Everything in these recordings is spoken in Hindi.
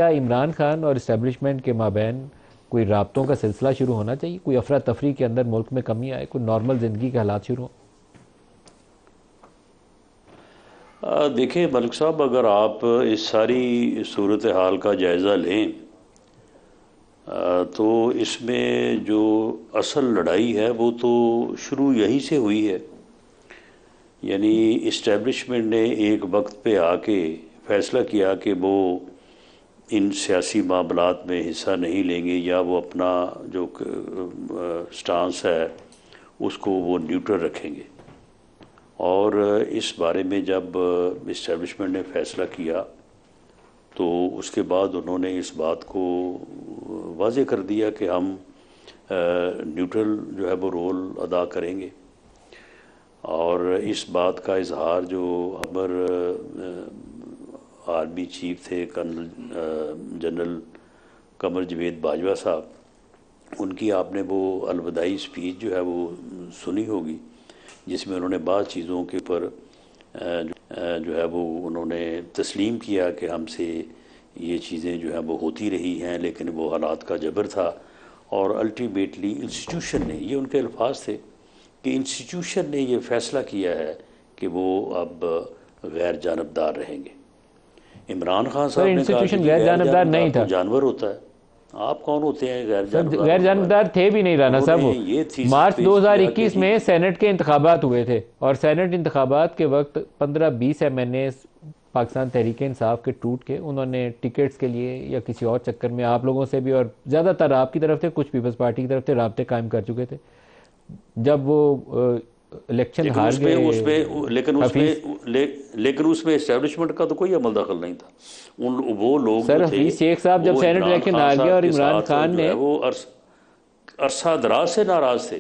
क्या इमरान खान और इस्टेब्लिशमेंट के माबैन कोई राब्तों का सिलसिला शुरू होना चाहिए, कोई अफरा तफरी के अंदर मुल्क में कमी आए, कोई नॉर्मल ज़िंदगी के हालात शुरू हों? देखिए मलिक साहब, अगर आप इस सारी सूरत हाल का जायज़ा लें तो इसमें जो असल लड़ाई है वो तो शुरू यहीं से हुई है। यानी इस्टेब्लिशमेंट ने एक वक्त पे आके फ़ैसला किया कि वो इन सियासी मामलात में हिस्सा नहीं लेंगे, या वो अपना जो स्टांस है उसको वो न्यूट्रल रखेंगे। और इस बारे में जब इस्टेब्लिशमेंट ने फ़ैसला किया तो उसके बाद उन्होंने इस बात को वाज़े कर दिया कि हम न्यूट्रल जो है वो रोल अदा करेंगे। और इस बात का इजहार जो हमारे आर्मी चीफ थे कर्नल जनरल कमर जावेद बाजवा साहब, उनकी आपने वो अलविदाई स्पीच जो है वो सुनी होगी, जिसमें उन्होंने बाद चीज़ों के ऊपर जो है वो उन्होंने तस्लीम किया कि हमसे ये चीज़ें जो हैं वो होती रही हैं, लेकिन वो हालात का जबर था। और अल्टीमेटली इंस्टीट्यूशन ने, ये उनके अल्फाज थे कि इंस्टीट्यूशन ने ये फ़ैसला किया है कि वो अब गैर जानबदार रहेंगे। इमरान खान सर, साहब ने कहा कि इंस्टीट्यूशन जी गैर गैर जानबदार जानबदार नहीं तो था। जानवर होता है, आप कौन होते हैं गैर सर, जानबदार गैर होने वाले। जानबदार थे भी नहीं राना साहब। उन्होंने वो ये थीसिस मार्च पेश किया कि 2021 जी में सेनेट के इंतखाबात हुए थे, और सेनेट इंतखाबात के वक्त 15-20 MNA पाकिस्तान तहरीक इंसाफ के टूट के उन्होंने टिकट्स के लिए या किसी और चक्कर में आप लोगों से भी, और ज़्यादातर आपकी तरफ से, कुछ पीपल्स पार्टी की तरफ से राब्ते कायम कर चुके थे। जब वो इलेक्शन लेकिन हार उसमें गए उसमें लेकिन हफीज़, लेकिन उसमें इस्टेब्लिशमेंट का तो कोई अमल दखल नहीं था। उन वो लोग सर जो थे हफीज़ शेख साहब जब वो सेनेट इमरान इलेक्शन खान हार गया साहब और के इमरान साथ खान जो ने, है वो अरसा दराज से नाराज़ थे।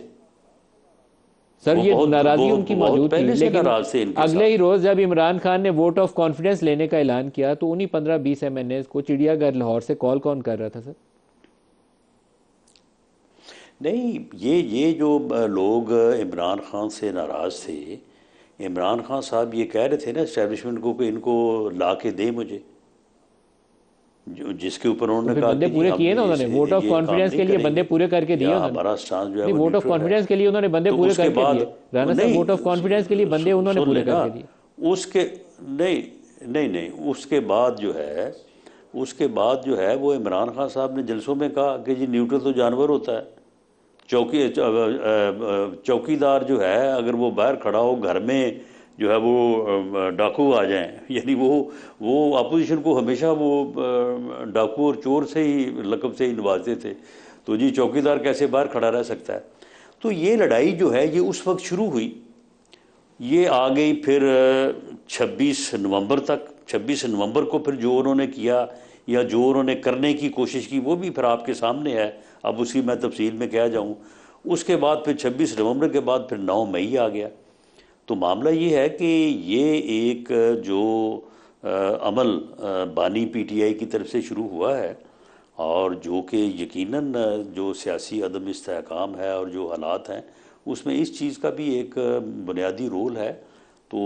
सर वो ये बहुत नाराज़गी वो उनकी बहुत मौजूद थी, पहले से लेकिन नाराज़ थे इनके अगले ही साथ। रोज़ जब इमरान खान ने वोट ऑफ कॉन्फिडेंस लेने का ऐलान किया तो उन्हीं 15-20 MNAs को चिड़ियाघर लाहौर से कॉल कौन कर रहा था सर? नहीं, ये जो लोग इमरान खान से नाराज़ थे, इमरान खान साहब ये कह रहे थे ना इस्टेब्लिशमेंट को कि इनको ला के दे मुझे, जो जिसके ऊपर तो उन्होंने फिर कहा बंदे कि नहीं पूरे हम किए ना उन्होंने, वोट ऑफ ये काम कॉन्फिडेंस नहीं के लिए बंदे करेंगे, पूरे करके दिए या उन्होंने। हमारा स्टांस जो है नहीं, वो वोट ऑफ न्यूट्रल है। कॉन्फिडेंस के लिए उन्होंने बंदे तो पूरे उसके करके बाद दिए राना साहब, नहीं, वोट ऑफ कॉन्फिडेंस के लिए बंदे उन्होंने सुन पूरे लेना, करके दिए। उसके नहीं नहीं नहीं उसके बाद जो है, उसके बाद जो है वो इमरान खान साहब ने जलसों में कहा कि जी न्यूट्रल तो जानवर होता है। चौकीदार जो है अगर वो बाहर खड़ा हो घर में जो है वो डाकू आ जाएं, यानी वो अपोजिशन को हमेशा वो डाकू और चोर से ही लकब से ही नवाजते थे। तो जी चौकीदार कैसे बाहर खड़ा रह सकता है। तो ये लड़ाई जो है ये उस वक्त शुरू हुई, ये आ गई फिर 26 नवंबर तक। 26 नवंबर को फिर जो उन्होंने किया या जो उन्होंने करने की कोशिश की वो भी फिर आपके सामने है, अब उसकी मैं तफसील में क्या जाऊँ। उसके बाद फिर 26 नवंबर के बाद फिर 9 मई आ गया। तो मामला ये है कि ये एक जो अमल बानी पीटीआई की तरफ से शुरू हुआ है, और जो कि यकीनन जो सियासी अदम इस्तेहकाम है और जो हालात हैं उसमें इस चीज़ का भी एक बुनियादी रोल है। तो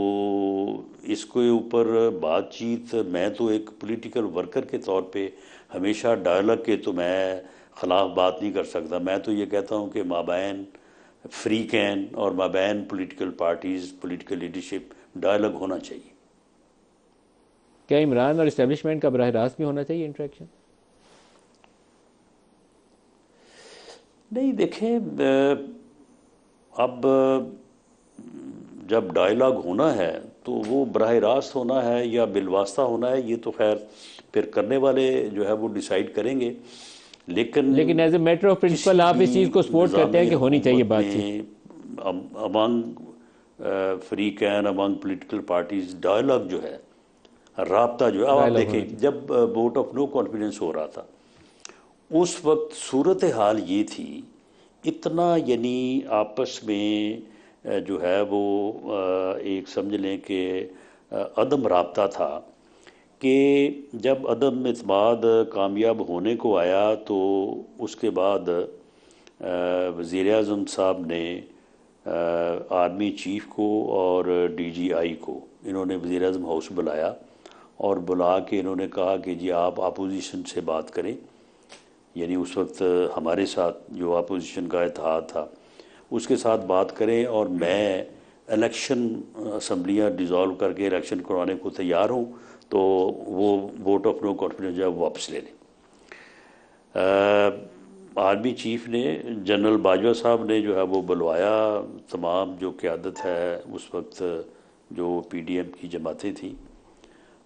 इसके ऊपर बातचीत, मैं तो एक पॉलिटिकल वर्कर के तौर पे हमेशा डायलॉग के तो मैं ख़िलाफ़ बात नहीं कर सकता। मैं तो ये कहता हूँ कि माबैन फ्री कैन और माबैन political parties, political leadership dialogue होना चाहिए। क्या इमरान और इस्टेब्लिशमेंट का बराह रास्त भी होना चाहिए इंटरेक्शन? नहीं देखें, अब जब डायलॉग होना है तो वो बराह रास्त होना है या बिलवास्ता होना है, ये तो खैर फिर करने वाले जो है वो डिसाइड करेंगे। लेकिन लेकिन एज ए मैटर ऑफ किसी प्रिंसिपल आप भी इस चीज़ को सपोर्ट करते निज़ाम हैं कि होनी चाहिए हुकूमत बातचीत? में among free can among political parties dialogue जो है, राब्ता जो है, अब आप डायलॉग होना देखें चाहिए। जब वोट ऑफ नो कॉन्फिडेंस हो रहा था उस वक्त सूरत हाल ये थी, इतना यानी आपस में जो है वो एक समझ लें कि अदम राब्ता था कि जब अदम इत्माद कामयाब होने को आया तो उसके बाद वज़ीर आज़म साहब ने आर्मी चीफ़ को और डीजीआई को, इन्होंने वज़ीर आज़म हाउस बुलाया और बुला के इन्होंने कहा कि जी आप अपोजिशन से बात करें, यानी उस वक्त हमारे साथ जो अपोजिशन का इत्तेहाद था उसके साथ बात करें, और मैं इलेक्शन असम्बलियाँ डिज़ोल्व करके इलेक्शन करवाने को तैयार हूँ, तो वो वोट ऑफ नो कॉन्फिडेंस जो है वो वापस ले लें। आर्मी चीफ ने, जनरल बाजवा साहब ने जो है वो बुलवाया तमाम जो क़यादत है उस वक्त जो पीडीएम की जमातें थी,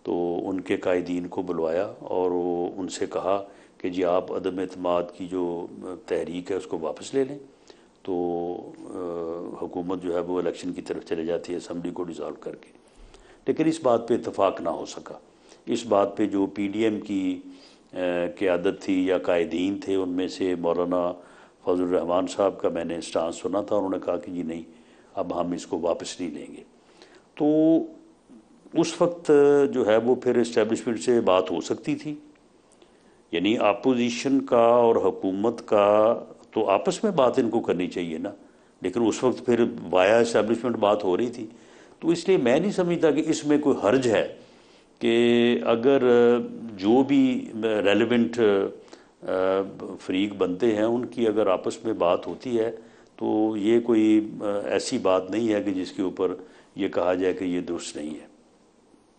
तो उनके कायदीन को बुलवाया और वो उनसे कहा कि जी आप अदम एतमाद की जो तहरीक है उसको वापस ले लें, तो हुकूमत जो है वो इलेक्शन की तरफ चले जाती है असम्बली को डिज़ोल्व करके। लेकिन इस बात पे इतफाक़ ना हो सका। इस बात पे जो पीडीएम की क़यादत थी या कायदीन थे, उनमें से मौलाना फजल रहमान साहब का मैंने स्टांस सुना था, उन्होंने कहा कि जी नहीं, अब हम इसको वापस नहीं लेंगे। तो उस वक्त जो है वो फिर इस्टेब्लिशमेंट से बात हो सकती थी, यानी अपोजिशन का और हुकूमत का तो आपस में बात इनको करनी चाहिए ना, लेकिन उस वक्त फिर वाया इस्टेब्लिशमेंट बात हो रही थी। तो इसलिए मैं नहीं समझता कि इसमें कोई हर्ज है कि अगर जो भी रेलेवेंट फरीक बनते हैं उनकी अगर आपस में बात होती है, तो ये कोई ऐसी बात नहीं है कि जिसके ऊपर ये कहा जाए कि ये दुरुस्त नहीं है।